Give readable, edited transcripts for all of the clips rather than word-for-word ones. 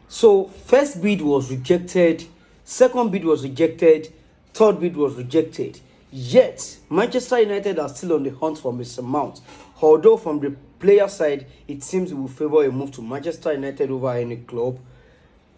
So first bid was rejected, second bid was rejected, third bid was rejected. Yet Manchester United are still on the hunt for Mr. Mount. Although from the player side, it seems it will favor a move to Manchester United over any club.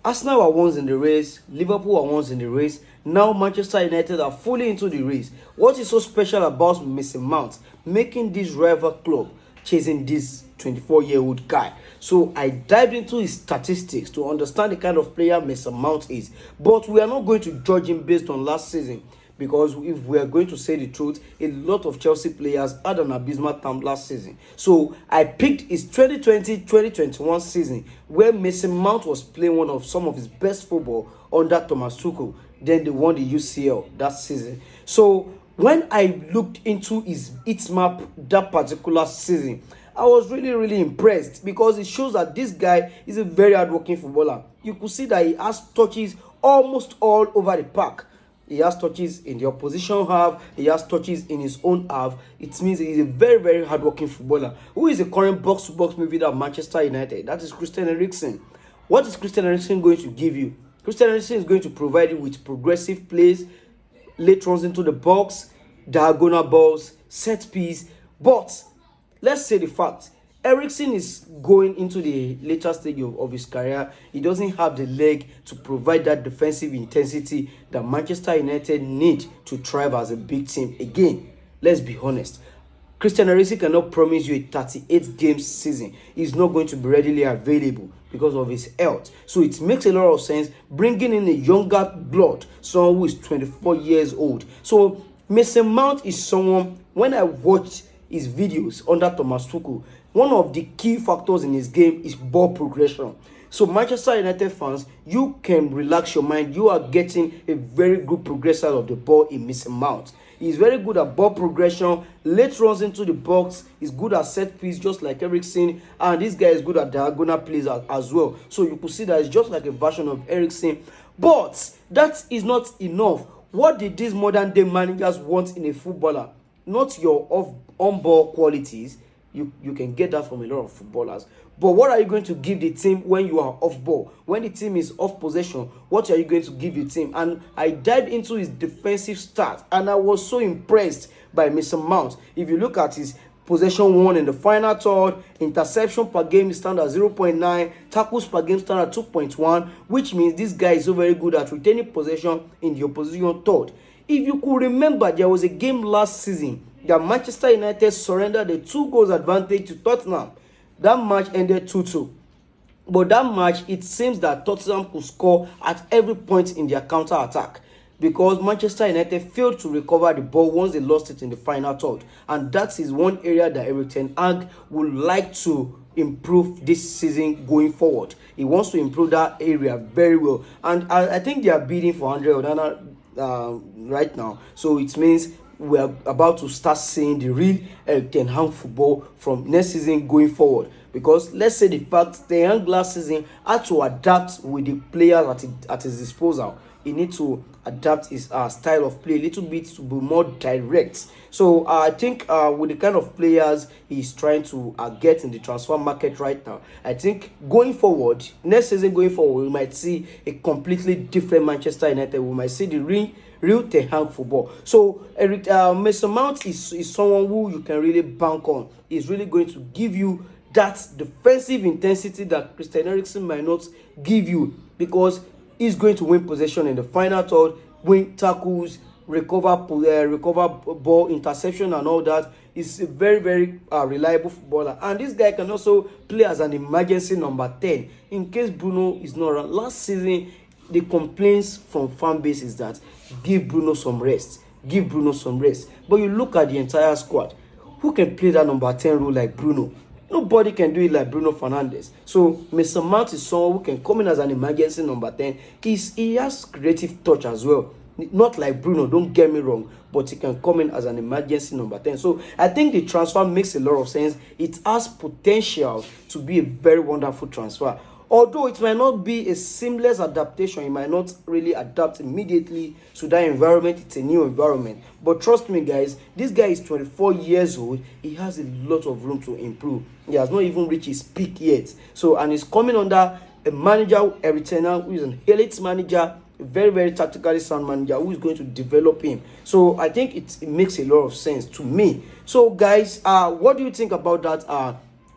Arsenal are ones in the race, Liverpool are ones in the race. Now Manchester United are fully into the race. What is so special about Mason Mount making this rival club chasing this 24-year-old guy? So I dived into his statistics to understand the kind of player Mason Mount is. But we are not going to judge him based on last season, because if we are going to say the truth, a lot of Chelsea players had an abysmal time last season. So I picked his 2020-2021 season, where Mason Mount was playing one of some of his best football under Thomas Tuchel. Then they won the UCL that season. So when I looked into his hit map that particular season, I was really impressed, because it shows that this guy is a very hardworking footballer. You could see that he has touches almost all over the park. He has touches in the opposition half. He has touches in his own half. It means he's a very hardworking footballer. Who is the current box-to-box midfielder at Manchester United? That is Christian Eriksen. What is Christian Eriksen going to give you? Christian Eriksen is going to provide you with progressive plays, late runs into the box, diagonal balls, set piece. But let's say the fact, Eriksen is going into the later stage of his career. He doesn't have the leg to provide that defensive intensity that Manchester United need to thrive as a big team. Again, let's be honest. Christian Eriksen cannot promise you a 38-game season. He's not going to be readily available because of his health. So it makes a lot of sense bringing in a younger blood, someone who is 24 years old. So Mason Mount is someone, when I watched his videos under Thomas Tuchel, one of the key factors in his game is ball progression. So Manchester United fans, you can relax your mind. You are getting a very good progressor of the ball in Mason Mount. He's very good at ball progression, late runs into the box. He's good at set piece, just like Eriksen. And this guy is good at diagonal plays as well. So you could see that it's just like a version of Eriksen. But that is not enough. What did these modern day managers want in a footballer? Not your on-ball qualities. You can get that from a lot of footballers. But what are you going to give the team when you are off ball? When the team is off possession, what are you going to give the team? And I dived into his defensive stats, and I was so impressed by Mason Mount. If you look at his possession won in the final third, interception per game stand at 0.9, tackles per game stand at 2.1, which means this guy is so very good at retaining possession in the opposition third. If you could remember, there was a game last season that Manchester United surrendered a 2 goals advantage to Tottenham. That match ended 2-2. But that match, it seems that Tottenham could score at every point in their counter-attack, because Manchester United failed to recover the ball once they lost it in the final third. And that is one area that Erik ten Hag would like to improve this season going forward. He wants to improve that area very well. And I think they are bidding for Andre Onana right now. So it means we are about to start seeing the real Ten Hag football from next season going forward. Because let's say the fact Ten Hag last season had to adapt with the players at his disposal. He needs to adapt his style of play a little bit to be more direct. So I think with the kind of players he's trying to get in the transfer market right now, I think going forward, next season going forward, we might see a completely different Manchester United. We might see the real Ten Hag football. So Mason Mount is someone who you can really bank on. He's really going to give you that defensive intensity that Christian Eriksen might not give you, because he's going to win possession in the final third, win tackles, recover ball, interception and all that. He's a very reliable footballer. And this guy can also play as an emergency number 10 in case Bruno is not around. Last season, the complaints from fan base is that give Bruno some rest. Give Bruno some rest. But you look at the entire squad. Who can play that number 10 role like Bruno? Nobody can do it like Bruno Fernandes. So Mason Mount is someone who can come in as an emergency number 10. He has creative touch as well. Not like Bruno, don't get me wrong, but he can come in as an emergency number 10. So I think the transfer makes a lot of sense. It has potential to be a very wonderful transfer. Although it might not be a seamless adaptation, you might not really adapt immediately to that environment. It's a new environment. But trust me, guys, this guy is 24 years old. He has a lot of room to improve. He has not even reached his peak yet. So, and he's coming under a manager, a returner who is an elite manager, a very, very tactically sound manager who is going to develop him. So I think it makes a lot of sense to me. So guys, what do you think about that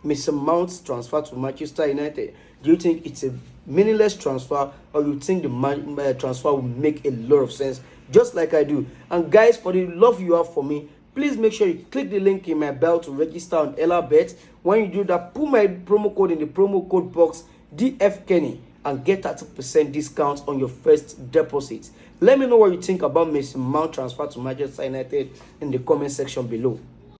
Mr. Mount's transfer to Manchester United? Do you think it's a meaningless transfer, or you think the transfer will make a lot of sense, just like I do? And guys, for the love you have for me, please make sure you click the link in my bio to register on EllaBet. When you do that, put my promo code in the promo code box DFKenny and get 30% discount on your first deposit. Let me know what you think about Mason Mount transfer to Manchester United in the comment section below.